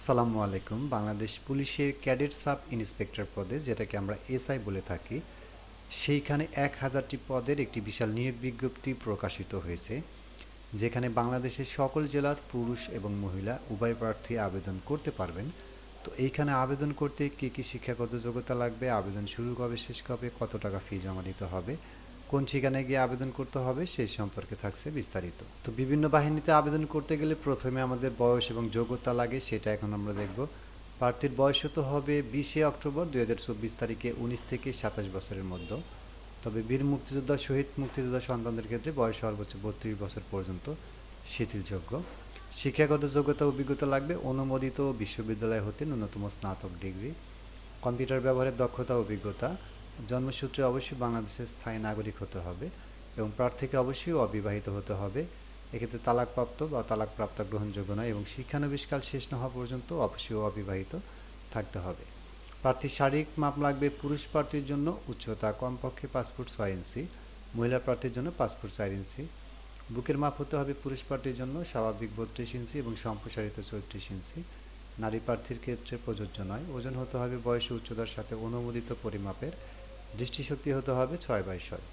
আসসালামু আলাইকুম। বাংলাদেশ পুলিশের ক্যাডেট সাব ইন্সপেক্টর পদে, যেটাকে আমরা এসআই বলে থাকি, সেইখানে 1000টি পদের একটি বিশাল নিয়োগ বিজ্ঞপ্তি প্রকাশিত হয়েছে, যেখানে বাংলাদেশের সকল জেলার পুরুষ এবং মহিলা উভয় প্রার্থী আবেদন করতে পারবেন। তো এইখানে আবেদন করতে কী কী শিক্ষাগত যোগ্যতা লাগবে, আবেদন শুরু কবে শেষ কবে, কত টাকা ফি জমা দিতে হবে, কোন ঠিকানায় গিয়ে আবেদন করতে হবে সেই সম্পর্কে থাকছে বিস্তারিত। তো বিভিন্ন বাহিনীতে আবেদন করতে গেলে প্রথমে আমাদের বয়স এবং যোগ্যতা লাগে, সেটা এখন আমরা দেখব। প্রার্থীর বয়স হতে হবে 20 অক্টোবর 2024 তারিখে 19 থেকে 27 বছরের মধ্যে। তবে বীর মুক্তিযোদ্ধা, শহীদ মুক্তিযোদ্ধা সন্তানদের ক্ষেত্রে বয়স সর্বোচ্চ 32 বছর পর্যন্ত শিথিলযোগ্য। শিক্ষাগত যোগ্যতা অভিজ্ঞতা লাগবে অনুমোদিত বিশ্ববিদ্যালয় হতে ন্যূনতম স্নাতক ডিগ্রি। কম্পিউটার ব্যবহারের দক্ষতা অভিজ্ঞতা। জন্মসূত্রে অবশ্যই বাংলাদেশের স্থায়ী নাগরিক হতে হবে এবং প্রার্থীকে অবশ্যই অবিবাহিত হতে হবে। এক্ষেত্রে তালাকপ্রাপ্ত বা তালাকপ্রাপ্তা গ্রহণযোগ্য নয় এবং শিক্ষানবিশকাল শেষ না হওয়া পর্যন্ত অবশ্যই অবিবাহিত থাকতে হবে। প্রার্থীর শারীরিক মাপ লাগবে পুরুষ প্রার্থীর জন্য উচ্চতা কমপক্ষে 5 ফুট 6 ইঞ্চি, মহিলা প্রার্থীর জন্য 5 ফুট 4 ইঞ্চি। বুকের মাপ হতে হবে পুরুষ প্রার্থীর জন্য স্বাভাবিক 32 ইঞ্চি এবং সম্প্রসারিত 34 ইঞ্চি। নারী প্রার্থীর ক্ষেত্রে প্রযোজ্য নয়। ওজন হতে হবে বয়স ও উচ্চতার সাথে অনুমোদিত পরিমাপের। দৃষ্টিশক্তি হতে হবে 6/6।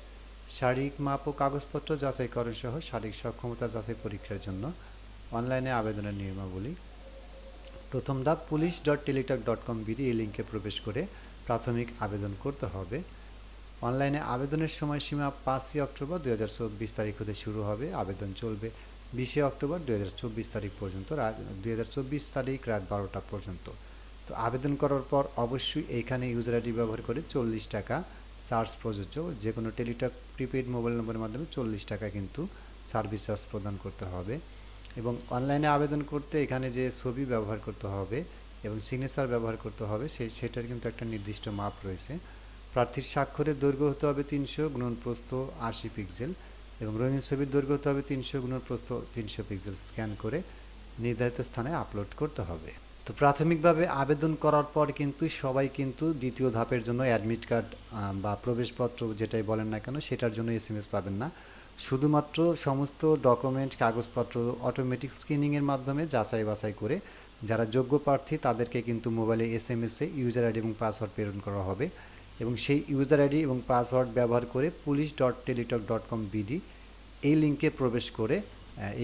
শারীরিক মাপ ও কাগজপত্র যাচাইকরণ সহ শারীরিক সক্ষমতা যাচাই পরীক্ষার জন্য অনলাইনে আবেদনের নিয়মাবলী। প্রথম ধাপ police.teletalk.com/bd এই লিঙ্কে প্রবেশ করে প্রাথমিক আবেদন করতে হবে। অনলাইনে আবেদনের সময়সীমা 5 অক্টোবর 2024 তারিখ হতে শুরু হবে। আবেদন চলবে 20 অক্টোবর 2024 তারিখ পর্যন্ত, 2024 তারিখ রাত 12টা পর্যন্ত। তো আবেদন করার পর অবশ্যই এইখানে ইউজার আইডি ব্যবহার করে 40 টাকা চার্জ প্রযোজ্য। যে কোনো টেলিটক প্রিপেইড মোবাইল নম্বরের মাধ্যমে 40 টাকা কিন্তু সার্ভিস চার্জ প্রদান করতে হবে। এবং অনলাইনে আবেদন করতে এখানে যে ছবি ব্যবহার করতে হবে এবং সিগনেচার ব্যবহার করতে হবে সেটার কিন্তু একটা নির্দিষ্ট মাপ রয়েছে। প্রার্থীর স্বাক্ষরের দৈর্ঘ্য হতে হবে 300 × প্রস্থ 80 পিক্সেল এবং রঙিন ছবির দৈর্ঘ্য হতে হবে 300 × প্রস্থ 300 পিক্সেল স্ক্যান করে নির্ধারিত স্থানে আপলোড করতে হবে। তো প্রাথমিকভাবে আবেদন করার পর কিন্তু সবাই কিন্তু দ্বিতীয় ধাপের জন্য অ্যাডমিট কার্ড বা প্রবেশপত্র যেটাই বলেন না কেন সেটার জন্য SMS পাবেন না। শুধুমাত্র সমস্ত ডকুমেন্ট কাগজপত্র অটোমেটিক স্ক্রিনিংয়ের মাধ্যমে যাচাই বাছাই করে যারা যোগ্য প্রার্থী তাদেরকে কিন্তু মোবাইলে SMS-এ ইউজার আইডি এবং পাসওয়ার্ড প্রেরণ করা হবে এবং সেই ইউজার আইডি এবং পাসওয়ার্ড ব্যবহার করে police.teletalk.com/bd এই লিঙ্কে প্রবেশ করে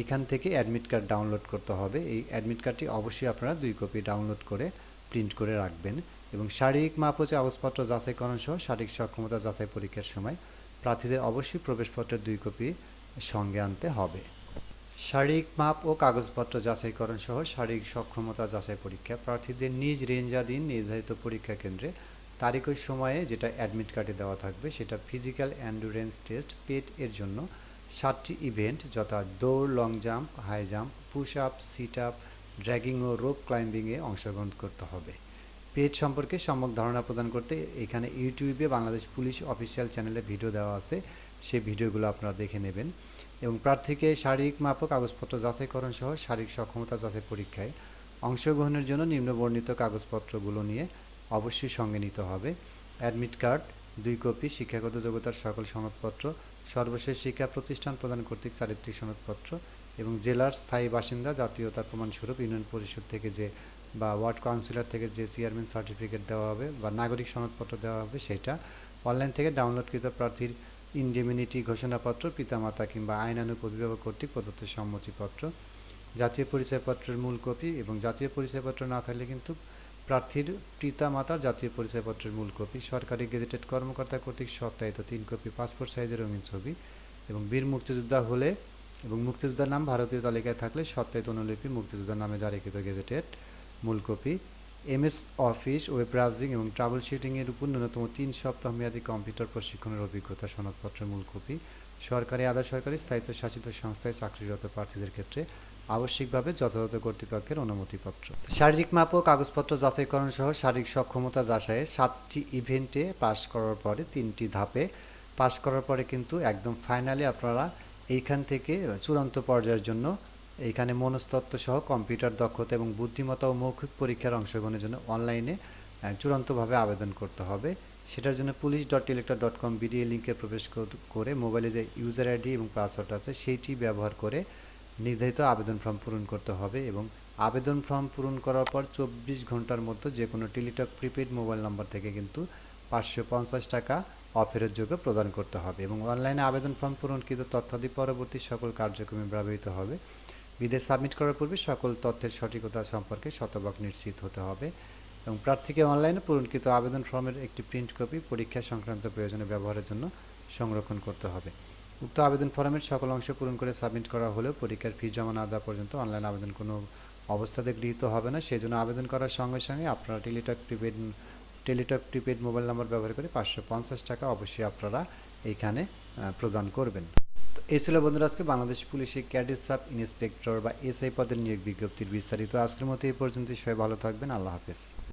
এইখান থেকে অ্যাডমিট কার্ড ডাউনলোড করতে হবে। এই অ্যাডমিট কার্ডটি অবশ্যই আপনারা 2 কপি ডাউনলোড করে প্রিন্ট করে রাখবেন এবং শারীরিক মাপ ও কাগজপত্র যাচাইকরণ সহ শারীরিক সক্ষমতা যাচাই পরীক্ষার সময় প্রার্থীদের অবশ্যই প্রবেশপত্রের 2 কপি সঙ্গে আনতে হবে। শারীরিক মাপ ও কাগজপত্র যাচাইকরণ সহ শারীরিক সক্ষমতা যাচাই পরীক্ষা প্রার্থীদের নিজ রেঞ্জাধীন নির্ধারিত পরীক্ষা কেন্দ্রে তারিখ ও সময়ে যেটা অ্যাডমিট কার্ডে দেওয়া থাকবে সেটা ফিজিক্যাল এন্ডুরেন্স টেস্ট পেট এর জন্য 7টি ইভেন্ট যথা দৌড়, long jump, high jump, push up, sit up, dragging ও রোপ ক্লাইম্বিংয়ে অংশগ্রহণ করতে হবে। পেট সম্পর্কে সম্যক ধারণা প্রদান করতে এখানে ইউটিউবে বাংলাদেশ পুলিশ অফিসিয়াল চ্যানেলে ভিডিও দেওয়া আছে, সেই ভিডিওগুলো আপনারা দেখে নেবেন। এবং প্রার্থীকে শারীরিক মাপ ও কাগজপত্র যাচাইকরণ সহ শারীরিক সক্ষমতা যাচাই পরীক্ষায় অংশগ্রহণের জন্য নিম্নবর্ণিত কাগজপত্রগুলো নিয়ে অবশ্যই সঙ্গে নিতে হবে। অ্যাডমিট কার্ড 2 কপি, শিক্ষাগত যোগ্যতার সকল সনদপত্র, সর্বশেষ শিক্ষা প্রতিষ্ঠান প্রদান কর্তৃক চারিত্রিক সনদপত্র এবং জেলার স্থায়ী বাসিন্দা জাতীয়তার প্রমাণস্বরূপ ইউনিয়ন পরিষদ থেকে যে বা ওয়ার্ড কাউন্সিলর থেকে যে চেয়ারম্যান সার্টিফিকেট দেওয়া হবে বা নাগরিক সনদপত্র দেওয়া হবে সেটা। অনলাইন থেকে ডাউনলোডকৃত প্রার্থীর ইনডেমিনিটি ঘোষণাপত্র, পিতামাতা কিংবা আইনানুগ অভিভাবক কর্তৃক প্রদত্ত সম্মতিপত্র, জাতীয় পরিচয়পত্রের মূল কপি এবং জাতীয় পরিচয়পত্র না থাকলে কিন্তু প্রার্থীর পিতামাতার জাতীয় পরিচয়পত্রের মূল কপি, সরকারি গেজেটেড কর্মকর্তা কর্তৃক সত্যায়িত 3 কপি পাসপোর্ট সাইজের রঙিন ছবি এবং বীর মুক্তিযোদ্ধা হলে এবং মুক্তিযোদ্ধার নাম ভারতীয় তালিকায় থাকলে সত্যায়িত অনুলিপি মুক্তিযোদ্ধার নামে জারিকৃত গেজেটেড মূল copy, MS office, web browsing এবং ট্রাবল শুটিংয়ের উপর ন্যূনতম 3 সপ্তাহ মেয়াদী কম্পিউটার প্রশিক্ষণের অভিজ্ঞতা সনদপত্রের মূল কপি। সরকারি আধা সরকারি স্থায়িত্বশাসিত সংস্থায় চাকরিরত প্রার্থীদের ক্ষেত্রে আবশ্যিকভাবে যথাযথ কর্তৃপক্ষের অনুমতিপত্র। শারীরিক মাপ ও কাগজপত্র যাচাইকরণ সহ শারীরিক সক্ষমতা যাচাইয়ে 7টি ইভেন্টে পাস করার পরে 3টি ধাপে পাস করার পরে কিন্তু একদম ফাইনালি আপনারা এইখান থেকে চূড়ান্ত পর্যায়ের জন্য এইখানে মনস্তত্ত্ব সহ কম্পিউটার দক্ষতা এবং বুদ্ধিমত্তা ও মৌখিক পরীক্ষার অংশগ্রহণের জন্য অনলাইনে চূড়ান্তভাবে আবেদন করতে হবে। সেটার জন্য police.teletalk.com/bd লিঙ্কে প্রবেশ করে মোবাইলে যে ইউজার আইডি এবং পাসওয়ার্ড আছে সেইটি ব্যবহার করে নির্ধারিত আবেদন ফর্ম পূরণ করতে হবে এবং আবেদন ফর্ম পূরণ করার পর 24 ঘন্টার মধ্যে যে কোনো টেলিটক প্রিপেড মোবাইল নাম্বার থেকে কিন্তু 550 টাকা অফেরতযোগ্য প্রদান করতে হবে এবং অনলাইনে আবেদন ফর্ম পূরণকৃত তথ্যাদি পরবর্তী সকল কার্যক্রমে ব্যবহৃত হবে। বিদেশ সাবমিট করার পূর্বে সকল তথ্যের সঠিকতা সম্পর্কে শতভাগ নিশ্চিত হতে হবে এবং প্রার্থীকে অনলাইনে পূরণকৃত আবেদন ফর্মের একটি প্রিন্ট কপি পরীক্ষা সংক্রান্ত প্রয়োজনে ব্যবহারের জন্য সংরক্ষণ করতে হবে। উক্ত আবেদন ফর্মের সকল অংশ পূরণ করে সাবমিট করা হলেও পরীক্ষার ফি জমা না দেওয়া পর্যন্ত অনলাইন আবেদন কোনো অবস্থাতে গৃহীত হবে না। সেজন্য আবেদন করার সঙ্গে সঙ্গে আপনারা টেলিটক প্রিপেড মোবাইল নাম্বার ব্যবহার করে 550 টাকা অবশ্যই আপনারা এইখানে প্রদান করবেন। তো এই ছিল বন্ধুরা আজকে বাংলাদেশ পুলিশে ক্যাডেট সাব ইন্সপেক্টর বা এসআই পদের নিয়োগ বিজ্ঞপ্তির বিস্তারিত। আজকের মতো এই পর্যন্তই। সবাই ভালো থাকবেন। আল্লাহ হাফেজ।